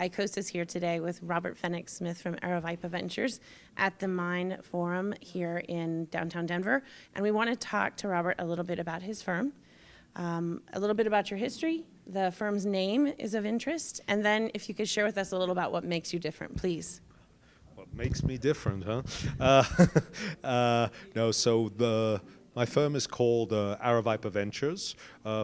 ICOSA is here today with Robert Fenwick-Smith from Aravaipa Ventures at the Mine Forum here in downtown Denver. And we want to talk to Robert a little bit about his firm, a little bit about your history. The firm's name is of interest. And then if you could share with us a little about what makes you different, please. What makes me different, huh? My firm is called Aravaipa Ventures,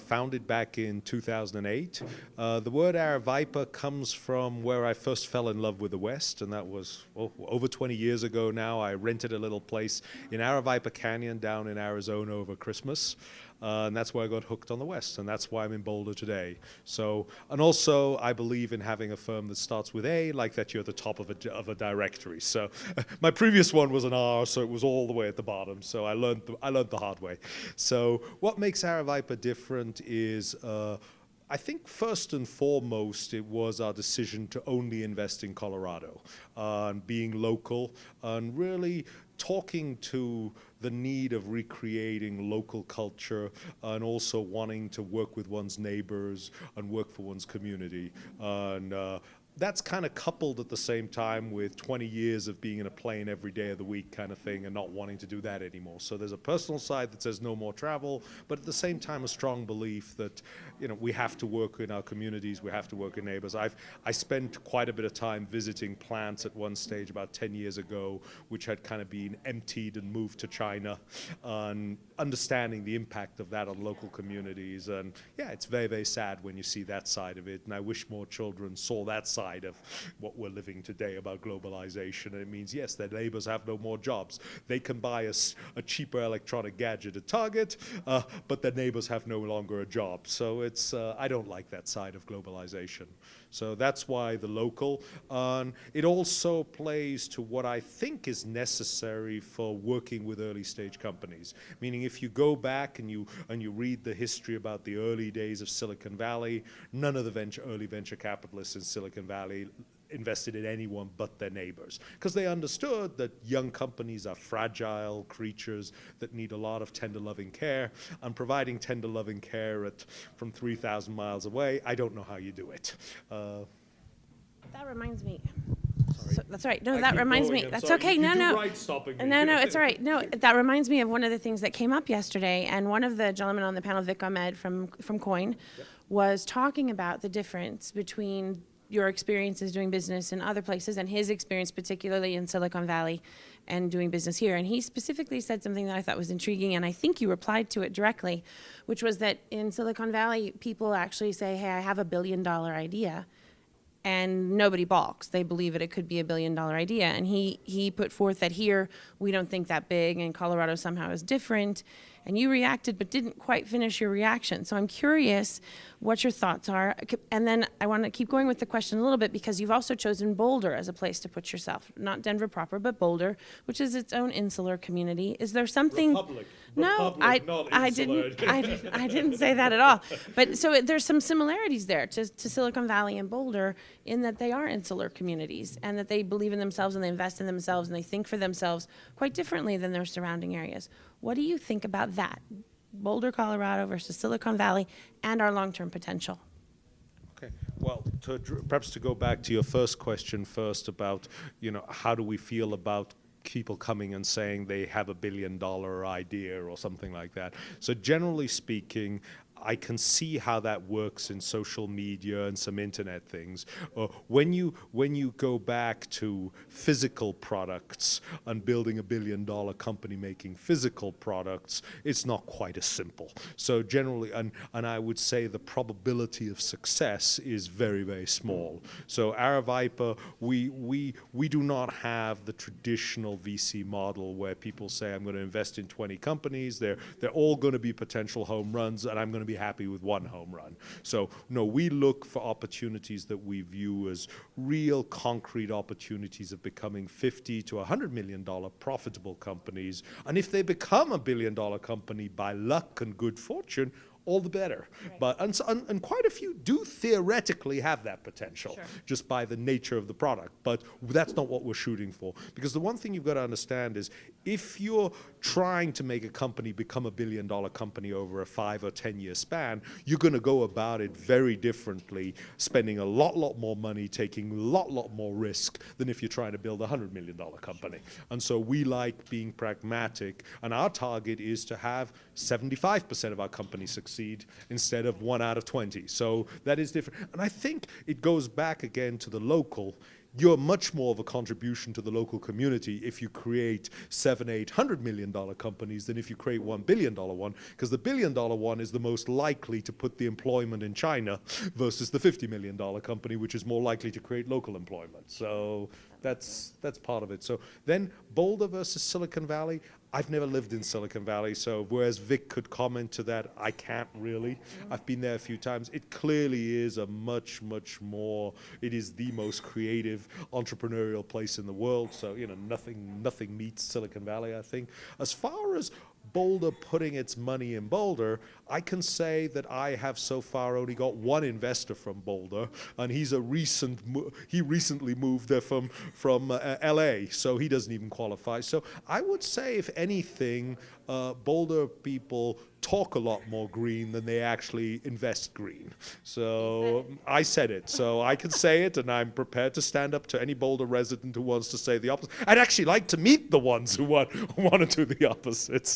founded back in 2008. The word Aravaipa comes from where I first fell in love with the West, and that was over 20 years ago now. I rented a little place in Aravaipa Canyon down in Arizona over Christmas. And that's where I got hooked on the West, and that's why I'm in Boulder today. So, and also I believe in having a firm that starts with A, like that you're at the top of a directory. So, my previous one was an R, so it was all the way at the bottom. So I learned the hard way. So, what makes Aravaipa different is, I think first and foremost, it was our decision to only invest in Colorado, and being local, and really talking to the need of recreating local culture and also wanting to work with one's neighbors and work for one's community. And that's kind of coupled at the same time with 20 years of being in a plane every day of the week kind of thing and not wanting to do that anymore. So there's a personal side that says no more travel, but at the same time a strong belief that, you know, we have to work in our communities, we have to work in neighbors. I spent quite a bit of time visiting plants at one stage about 10 years ago, which had kind of been emptied and moved to China, and understanding the impact of that on local communities. And yeah, it's very, very sad when you see that side of it, and I wish more children saw that side of what we're living today about globalization. And it means, yes, their neighbors have no more jobs. They can buy a cheaper electronic gadget at Target, but their neighbors have no longer a job. So it's, I don't like that side of globalization. So that's why the local. It also plays to what I think is necessary for working with early stage companies. Meaning if you go back and you read the history about the early days of Silicon Valley, none of the early venture capitalists in Silicon Valley invested in anyone but their neighbors, because they understood that young companies are fragile creatures that need a lot of tender loving care, and providing tender loving care from 3,000 miles away, I don't know how you do it. That reminds me. Sorry. So, that's all right. No, that reminds me. That's okay. You No. right stopping me. No, it's all right. No, that reminds me of one of the things that came up yesterday, and one of the gentlemen on the panel, Vic Ahmed from Coin, was talking about the difference between your experiences doing business in other places and his experience particularly in Silicon Valley and doing business here. And he specifically said something that I thought was intriguing, and I think you replied to it directly, which was that in Silicon Valley, people actually say, hey, I have $1 billion idea, and nobody balks. They believe it could be $1 billion idea. And he put forth that here, we don't think that big, and Colorado somehow is different. And you reacted, but didn't quite finish your reaction. So I'm curious what your thoughts are. And then I want to keep going with the question a little bit, because you've also chosen Boulder as a place to put yourself. Not Denver proper, but Boulder, which is its own insular community. Is there something? Republic, I didn't say that at all. But so there's some similarities there to Silicon Valley and Boulder, in that they are insular communities, and that they believe in themselves and they invest in themselves and they think for themselves quite differently than their surrounding areas. What do you think about that? Boulder, Colorado versus Silicon Valley, and our long-term potential. Okay. Well, perhaps to go back to your first question first about, you know, how do we feel about people coming and saying they have $1 billion idea or something like that. So generally speaking, I can see how that works in social media and some internet things. When you go back to physical products and building $1 billion company making physical products, it's not quite as simple. So generally, and I would say the probability of success is very, very small. So Aravaipa, we do not have the traditional VC model where people say, I'm going to invest in 20 companies, they're all going to be potential home runs, and I'm going to be happy with one home run. So no, we look for opportunities that we view as real concrete opportunities of becoming $50 to $100 million profitable companies. And if they become $1 billion company by luck and good fortune, all the better. Right. But and quite a few do theoretically have that potential, Sure. just by the nature of the product. But that's not what we're shooting for. Because the one thing you've got to understand is, if you're trying to make a company become a billion-dollar company over a 5 or 10 year span, you're going to go about it very differently, spending a lot more money, taking a lot more risk than if you're trying to build a $100 million company. And so we like being pragmatic, and our target is to have 75% of our companies succeed instead of 1 out of 20. So that is different. And I think it goes back again to the local. You're much more of a contribution to the local community if you create $700-800 million companies than if you create $1 billion one, because the $1 billion one is the most likely to put the employment in China versus the $50 million company, which is more likely to create local employment. So that's part of it. So then Boulder versus Silicon Valley. I've never lived in Silicon Valley, so whereas Vic could comment to that, I can't really. I've been there a few times. It clearly is a much more, it is the most creative entrepreneurial place in the world. So, nothing meets Silicon Valley, I think. As far as Boulder putting its money in Boulder, I can say that I have so far only got one investor from Boulder, and he recently moved there from LA, so he doesn't even qualify. So I would say, if anything, Boulder people talk a lot more green than they actually invest green. So I said it, so I can say it, and I'm prepared to stand up to any Boulder resident who wants to say the opposite. I'd actually like to meet the ones who want to do the opposite.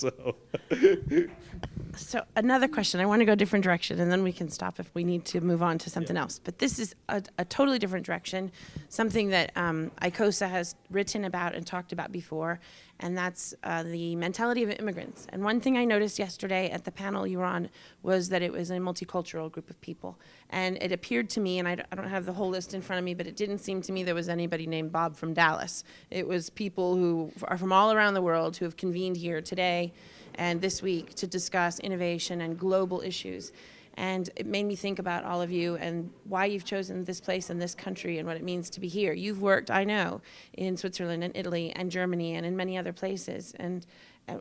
So another question, I want to go a different direction, and then we can stop if we need to move on to something else. But this is a totally different direction, something that ICOSA has written about and talked about before, and that's the mentality of immigrants. And one thing I noticed yesterday at the panel you were on was that it was a multicultural group of people. And it appeared to me, and I don't have the whole list in front of me, but it didn't seem to me there was anybody named Bob from Dallas. It was people who are from all around the world who have convened here today and this week to discuss innovation and global issues. And it made me think about all of you and why you've chosen this place and this country and what it means to be here. You've worked, I know, in Switzerland and Italy and Germany and in many other places. And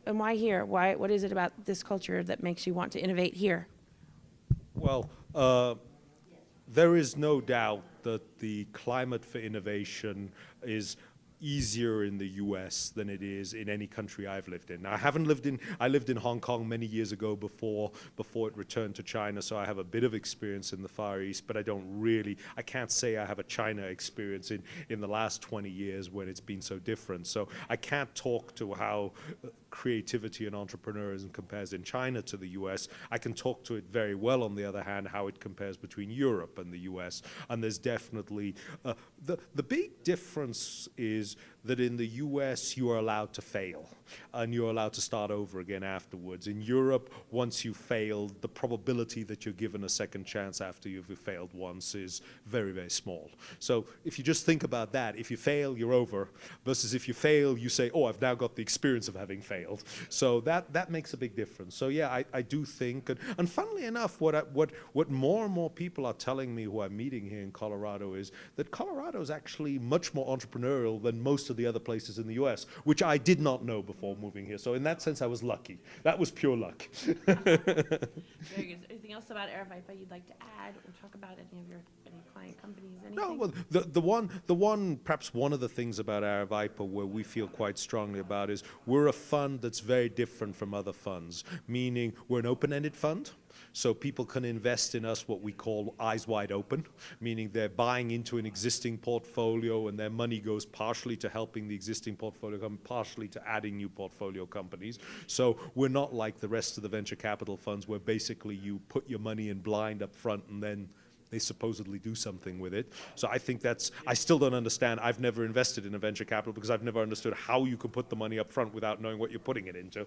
why here? What is it about this culture that makes you want to innovate here? Well, there is no doubt that the climate for innovation is easier in the US than it is in any country I've lived in. Now, I lived in Hong Kong many years ago before it returned to China, so I have a bit of experience in the Far East, but I can't say I have a China experience in the last 20 years when it's been so different. So I can't talk to how creativity and entrepreneurism compares in China to the US. I can talk to it very well, on the other hand, how it compares between Europe and the US. And there's definitely, the big difference is that in the US you are allowed to fail and you're allowed to start over again afterwards. In Europe, once you failed, the probability that you're given a second chance after you've failed once is very small. So if you just think about that, if you fail, you're over, versus if you fail, you say, oh, I've now got the experience of having failed. So that makes a big difference. So yeah, I do think, and funnily enough, what more and more people are telling me who I'm meeting here in Colorado is that Colorado is actually much more entrepreneurial than most of the other places in the US, which I did not know before moving here. So in that sense, I was lucky. That was pure luck. Very good. Anything else about Aravaipa you'd like to add or talk about any client companies, anything? No, well, perhaps one of the things about Aravaipa where we feel quite strongly about is we're a fund that's very different from other funds, meaning we're an open-ended fund. So people can invest in us what we call eyes wide open, meaning they're buying into an existing portfolio and their money goes partially to helping the existing portfolio and partially to adding new portfolio companies. So we're not like the rest of the venture capital funds where basically you put your money in blind up front and then they supposedly do something with it. So I think I still don't understand. I've never invested in a venture capital because I've never understood how you can put the money up front without knowing what you're putting it into.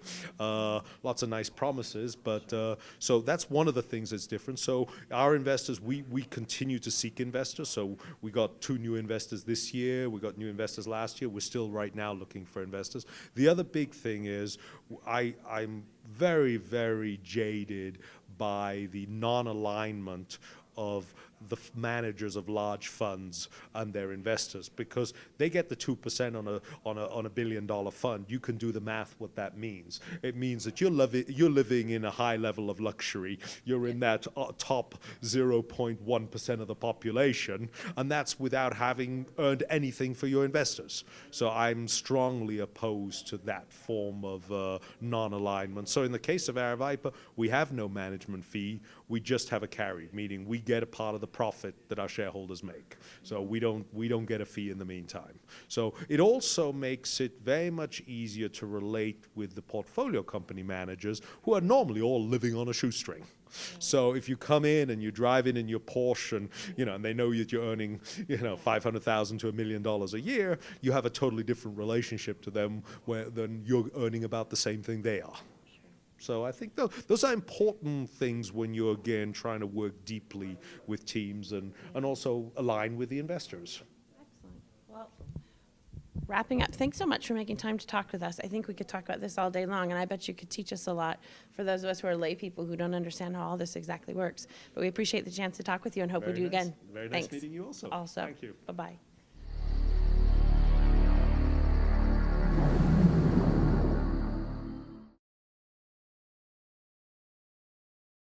Lots of nice promises, but so that's one of the things that's different. So our investors, we continue to seek investors. So we got 2 new investors this year. We got new investors last year. We're still right now looking for investors. The other big thing is I'm very jaded by the non-alignment of the managers of large funds and their investors, because they get the 2% on a $1 billion fund. You can do the math what that means. It means that you're living in a high level of luxury. You're in that top 0.1% of the population, and that's without having earned anything for your investors. So I'm strongly opposed to that form of non-alignment. So in the case of Aravaipa, we have no management fee. We just have a carry, meaning we get a part of the profit that our shareholders make. So we don't get a fee in the meantime. So it also makes it very much easier to relate with the portfolio company managers who are normally all living on a shoestring. So if you come in and you drive in your Porsche and, and they know that you're earning, $500,000 to $1 million a year, you have a totally different relationship to them than you're earning about the same thing they are. So I think those are important things when you're, again, trying to work deeply with teams and also align with the investors. Excellent. Well, wrapping up, thanks so much for making time to talk with us. I think we could talk about this all day long, and I bet you could teach us a lot for those of us who are lay people who don't understand how all this exactly works. But we appreciate the chance to talk with you and hope we do again. Very nice meeting you also. Also. Thank you. Bye-bye.